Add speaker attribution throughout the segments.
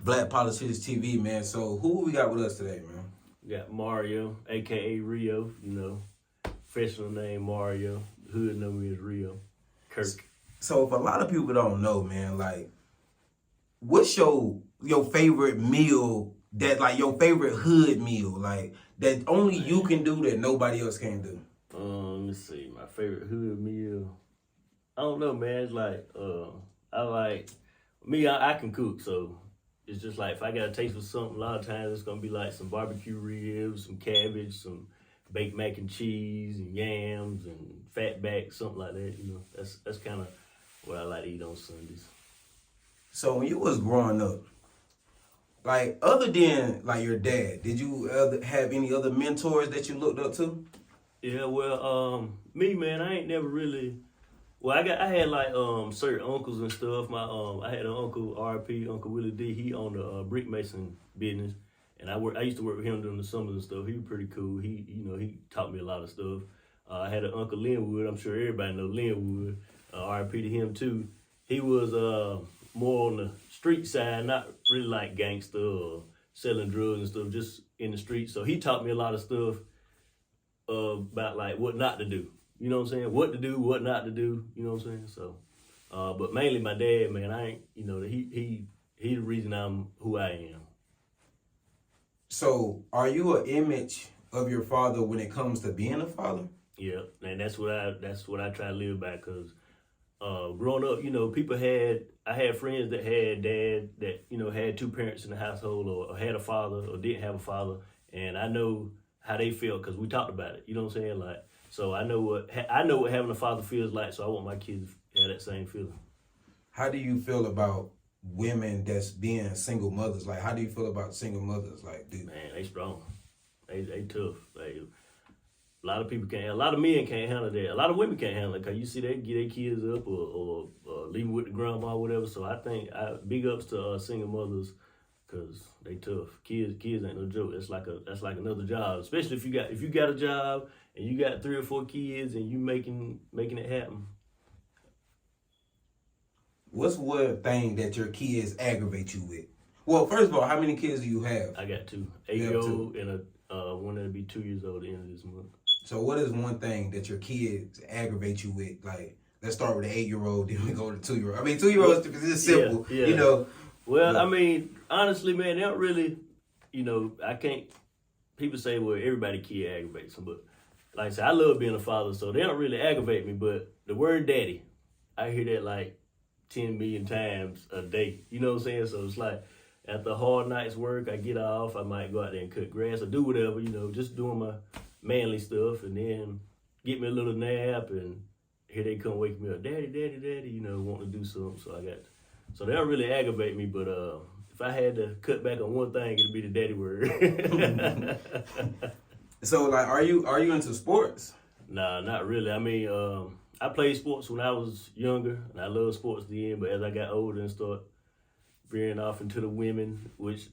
Speaker 1: Black Politics TV, man. So who we got with us today, man?
Speaker 2: We got Mario, aka Rio, professional name Mario. Hood number is Rio. Kirk.
Speaker 1: So if a lot of people don't know, man, like, what's your favorite meal that like your favorite hood meal, like that only you can do that nobody else can do?
Speaker 2: Let me see. My favorite hood meal. I don't know, man. It's like I like me. I can cook, so it's just like if I got a taste for something, a lot of times it's gonna be like some barbecue ribs, some cabbage, some baked mac and cheese, and yams and fatback, something like that. That's kind of what I like to eat on Sundays.
Speaker 1: So when you was growing up, like other than like your dad, did you ever have any other mentors that you looked up to?
Speaker 2: Yeah, well, me man, I ain't never really. Well, I had like certain uncles and stuff. I had an uncle RP, Uncle Willie D. He owned a brick mason business, and I used to work with him during the summers and stuff. He was pretty cool. He taught me a lot of stuff. I had an Uncle Linwood. I'm sure everybody knows Linwood. RP to him too. He was more on the street side, not really like gangster or selling drugs and stuff, just in the street. So he taught me a lot of stuff about like what not to do. You know what I'm saying? What to do, what not to do. You know what I'm saying? So, but mainly my dad, man. I ain't, he the reason I'm who I am.
Speaker 1: So are you an image of your father when it comes to being a father?
Speaker 2: Yeah, and that's what I try to live by. Cause growing up, I had friends that had dad that had two parents in the household, or had a father, or didn't have a father, and I know how they feel because we talked about it. You know what I'm saying? Like, so I know what having a father feels like. So I want my kids to have that same feeling.
Speaker 1: How do you feel about women that's being single mothers? Like, how do you feel about single mothers? Like, dude,
Speaker 2: Man, they strong. They tough. A lot of people can't. A lot of men can't handle that. A lot of women can't handle it because you see they get their kids up or leave them with the grandma or whatever. So I think big ups to single mothers because they tough. Kids ain't no joke. That's like another job. Especially if you got a job and you got 3 or 4 kids and you making it happen.
Speaker 1: what's one thing that your kids aggravate you with? Well, first of all, how many kids do you have?
Speaker 2: I got 2,
Speaker 1: You have
Speaker 2: 8-year-old and a one that'll be 2 years old at the end of this month.
Speaker 1: So what is one thing that your kids aggravate you with? Like, let's start with the 8-year-old, then we go to 2-year-old. I mean, 2-year-olds, because it's simple,
Speaker 2: Yeah. Well,
Speaker 1: Yeah.
Speaker 2: I mean, honestly, man, they don't really, I can't. People say, well, everybody kid aggravates them, but like I said, I love being a father, so they don't really aggravate me. But the word daddy, I hear that like 10 million times a day. You know what I'm saying? So it's like after a hard night's work, I get off, I might go out there and cut grass or do whatever, just doing my manly stuff, and then get me a little nap, and here they come wake me up, daddy, daddy, daddy, wanting to do something. So they don't really aggravate me, but if I had to cut back on one thing, it'd be the daddy word.
Speaker 1: So, like, are you into sports?
Speaker 2: Nah, not really. I mean, I played sports when I was younger, and I loved sports then, but as I got older and started veering off into the women, which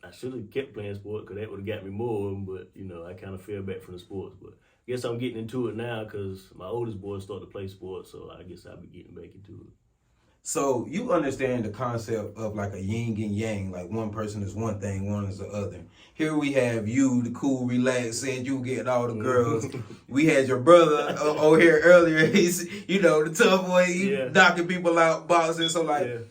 Speaker 2: I should have kept playing sports because that would have got me more, but, I kind of fell back from the sports. But I guess I'm getting into it now because my oldest boy started to play sports, so I guess I'll be getting back into it.
Speaker 1: So you understand the concept of like a yin and yang, like one person is one thing, one is the other. Here we have you, the cool, relaxed, said you getting all the girls. We had your brother over here earlier. He's, the tough boy, knocking people out, boxing. So like,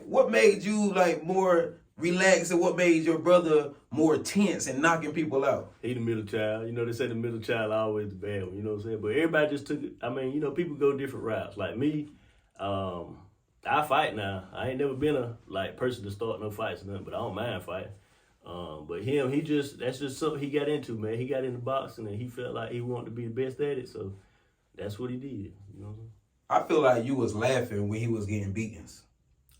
Speaker 1: what made you like more relaxed, and what made your brother more tense and knocking people out?
Speaker 2: He the middle child. They say the middle child always the bad one, you know what I'm saying? But everybody just took it. I mean, people go different routes. Like me, I fight now. I ain't never been a person to start no fights or nothing, but I don't mind fighting. But him, that's just something he got into, man. He got into boxing and he felt like he wanted to be the best at it, so that's what he did. You know what I'm saying?
Speaker 1: I feel like you was laughing when he was getting beatings.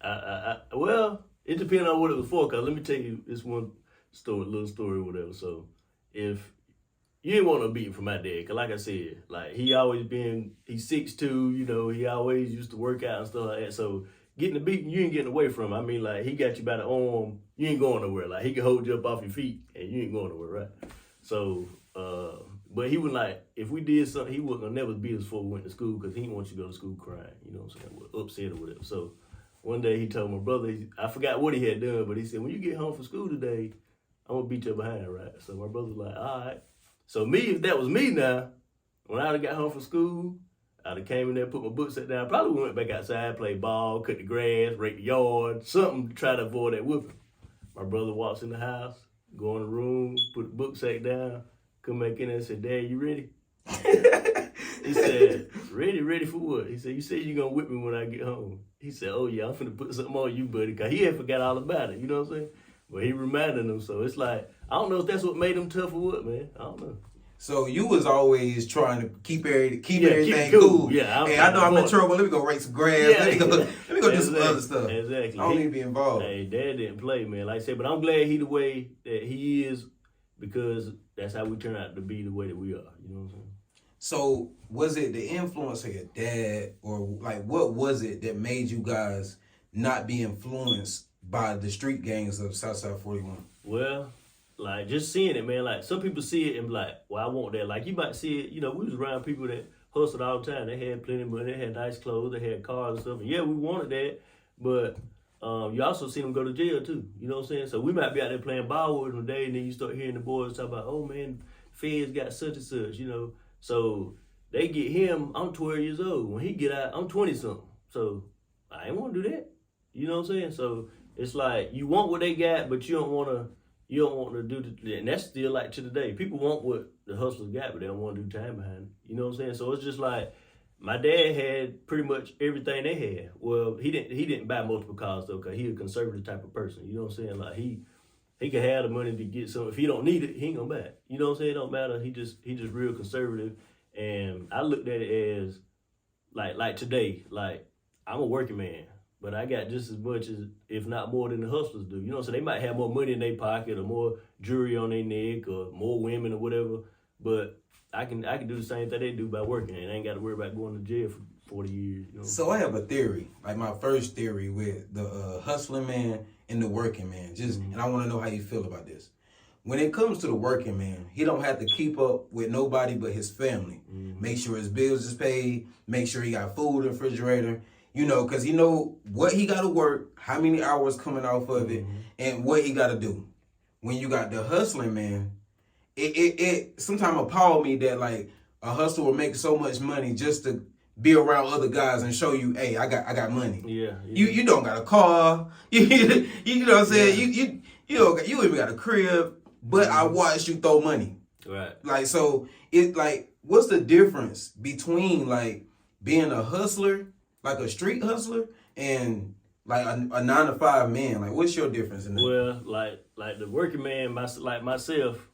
Speaker 2: Well, it depends on what it was for, cause let me tell you this one little story, whatever. So if you didn't want no beating from my dad, cause like I said, like he's 6'2", he always used to work out and stuff like that. So getting the beating, you ain't getting away from him. I mean, like he got you by the arm, you ain't going nowhere. Like he can hold you up off your feet and you ain't going nowhere, right? So, but he was like, if we did something, he wasn't gonna never beat us before we went to school, cause he didn't want you to go to school crying, you know what I'm saying, upset or whatever. So one day he told my brother, I forgot what he had done, but he said, when you get home from school today, I'm gonna beat your behind, right? So my brother was like, all right. So me, if that was me now, when I'd have got home from school, I'd have came in there, put my book set down, probably went back outside, played ball, cut the grass, rake the yard, something to try to avoid that whipping. My brother walks in the house, go in the room, put the book sack down, come back in there and said, Dad, you ready? He said, ready for what? He said, you said you're going to whip me when I get home. He said, oh yeah, I'm finna put something on you, buddy, because he had forgot all about it, you know what I'm saying? But he reminded him, so it's like, I don't know if that's what made him tough or what, man. I don't know.
Speaker 1: So you was always trying to keep everything
Speaker 2: keep
Speaker 1: cool.
Speaker 2: Yeah,
Speaker 1: hey, I know I'm in trouble. Let me go rake some grass.
Speaker 2: Yeah,
Speaker 1: let me go do some other stuff.
Speaker 2: Exactly.
Speaker 1: I don't need to be involved.
Speaker 2: Hey, Dad didn't play, man. Like I said, but I'm glad he the way that he is because that's how we turn out to be the way that we are. You know what I'm saying?
Speaker 1: So was it the influence of your dad, or like what was it that made you guys not be influenced by the street gangs of Southside 41?
Speaker 2: Well, like just seeing it, man. Like some people see it and be like, well, I want that. Like you might see it, you know, we was around people that hustled all the time. They had plenty of money, they had nice clothes, they had cars and stuff. And yeah, we wanted that, but you also see them go to jail too. You know what I'm saying? So we might be out there playing ball with them today, and then you start hearing the boys talk about, oh man, feds got such and such, you know. So they get him, I'm 12 years old. When he get out, I'm 20 something. So I ain't want to do that. You know what I'm saying? So it's like you want what they got, but you don't want to do the, and that's still like to today. People want what the hustlers got, but they don't want to do time behind it. You know what I'm saying? So it's just like my dad had pretty much everything they had. Well, he didn't buy multiple cars though, cause he a conservative type of person. You know what I'm saying? Like he could have the money to get some. If he don't need it, he ain't gonna buy it. You know what I'm saying? It don't matter. He just real conservative. And I looked at it as like today, like I'm a working man. But I got just as much as, if not more than the hustlers do. You know, so they might have more money in their pocket or more jewelry on their neck or more women or whatever. But I can do the same thing they do by working, and I ain't got to worry about going to jail for 40 years. You know?
Speaker 1: So I have a theory, like my first theory with the hustling man and the working man. And I want to know how you feel about this. When it comes to the working man, he don't have to keep up with nobody but his family. Make sure his bills is paid. Make sure he got food in the refrigerator. You know, because he know what he got to work, how many hours coming off of it, and what he got to do. When you got the hustling man, it sometimes appalled me that like a hustler will make so much money just to be around other guys and show you, hey, I got money.
Speaker 2: Yeah.
Speaker 1: You don't got a car. You know what I'm saying? You even got a crib, but I watched you throw money.
Speaker 2: Right.
Speaker 1: Like so, it like what's the difference between like being a hustler, like a street hustler, and like a 9-to-5 man? Like, what's your difference in that?
Speaker 2: Well, like the working man, like myself,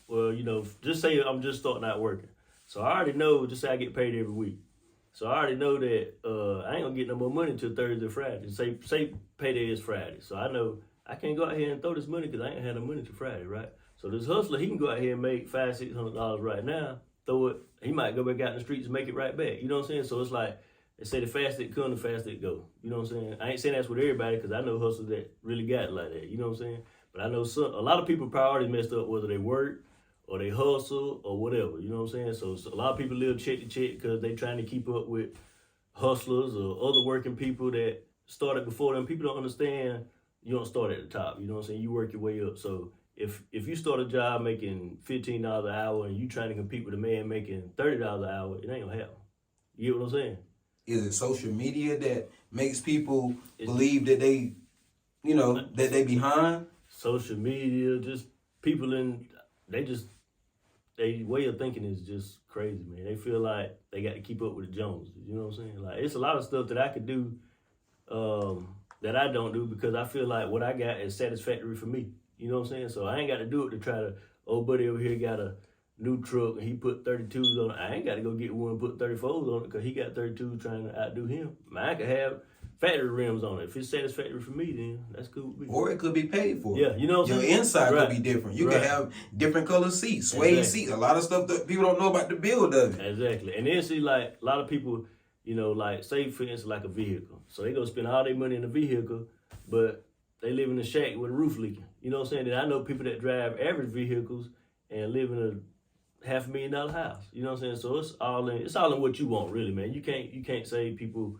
Speaker 2: well, you know, just say I'm just starting out working. So I already know, just say I get paid every week. So I already know that I ain't gonna get no more money until Thursday or Friday. Say payday is Friday. So I know I can't go out here and throw this money because I ain't had no money till Friday, right? So this hustler, he can go out here and make $500-$600 right now, throw it, he might go back out in the streets and make it right back. You know what I'm saying? So it's like, they say the faster it come, the faster it go. You know what I'm saying? I ain't saying that's with everybody because I know hustlers that really got it like that. You know what I'm saying? But I know a lot of people priorities messed up, whether they work or they hustle or whatever. You know what I'm saying? So a lot of people live check to check because they trying to keep up with hustlers or other working people that started before them. People don't understand you don't start at the top. You know what I'm saying? You work your way up. So if you start a job making $15 an hour and you trying to compete with a man making $30 an hour, it ain't gonna happen. You get what I'm saying?
Speaker 1: Is it social media that makes people believe that they, you know, that they behind?
Speaker 2: Social media, just people they way of thinking is just crazy, man. They feel like they got to keep up with the Joneses. You know what I'm saying? Like it's a lot of stuff that I could do that I don't do because I feel like what I got is satisfactory for me. You know what I'm saying? So I ain't got to do it to try to, oh, buddy over here got a new truck and he put 32s on it. I ain't got to go get one and put 34s on it because he got 32 trying to outdo him. Man, I could have factory rims on it. If it's satisfactory for me, then that's cool with me.
Speaker 1: Or it could be paid for.
Speaker 2: Yeah, you know what I'm saying?
Speaker 1: Your inside
Speaker 2: Right.
Speaker 1: could be different. You
Speaker 2: Right.
Speaker 1: can have different color seats, suede seats, a lot of stuff that people don't know about the build of it.
Speaker 2: Exactly. And then see, like, a lot of people, you know, like, say, for instance, like a vehicle. So they go spend all their money in a vehicle, but they live in a shack with a roof leaking. You know what I'm saying? And I know people that drive average vehicles and live in a $500,000 house. You know what I'm saying? So it's all in what you want, really, man. You can't say people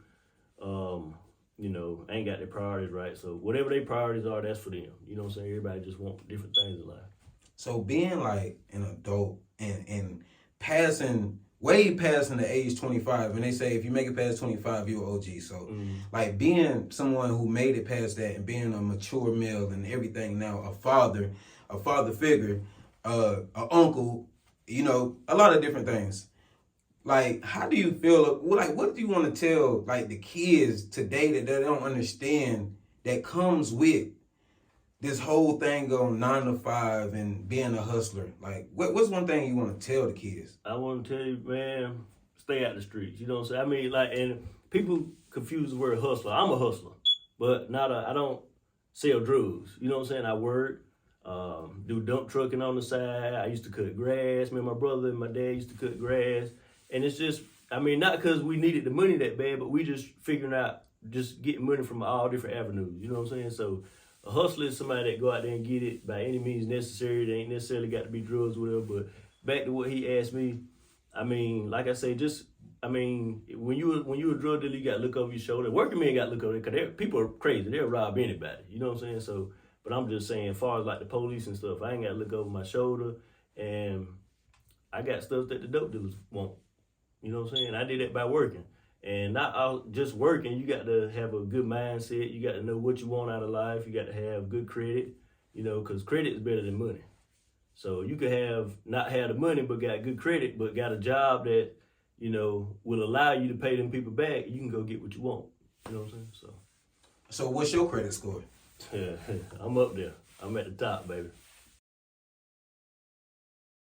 Speaker 2: you know, ain't got their priorities right. So whatever their priorities are, that's for them. You know what I'm saying? Everybody just want different things in life.
Speaker 1: So being like an adult and passing way passing the age 25, and they say if you make it past 25, you're OG. So like being someone who made it past that and being a mature male and everything now, a father figure, an uncle, you know, a lot of different things. Like, how do you feel? Like, what do you want to tell like the kids today that they don't understand that comes with this whole thing on 9 to 5 and being a hustler? Like, what's one thing you want to tell the kids?
Speaker 2: I want to tell you, man, stay out the streets. You know what I'm saying? I mean, like, and people confuse the word hustler. I'm a hustler, but I don't sell drugs. You know what I'm saying? I work, do dump trucking on the side. I used to cut grass. Me and my brother and my dad used to cut grass. And it's just, I mean, not because we needed the money that bad, but we just figuring out just getting money from all different avenues. You know what I'm saying? So a hustler is somebody that go out there and get it by any means necessary. They ain't necessarily got to be drugs or whatever. But back to what he asked me, I mean, like I say, when you a drug dealer, you got to look over your shoulder. Working men got to look over there because people are crazy. They'll rob anybody. You know what I'm saying? So, but I'm just saying, as far as like the police and stuff, I ain't got to look over my shoulder. And I got stuff that the dope dealers want. You know what I'm saying? I did that by working. And not out just working, you got to have a good mindset. You got to know what you want out of life. You got to have good credit, you know, because credit is better than money. So you could not have the money, but got good credit, but got a job that, you know, will allow you to pay them people back. You can go get what you want. You know what I'm saying?
Speaker 1: So what's your credit score?
Speaker 2: I'm up there. I'm at the top, baby.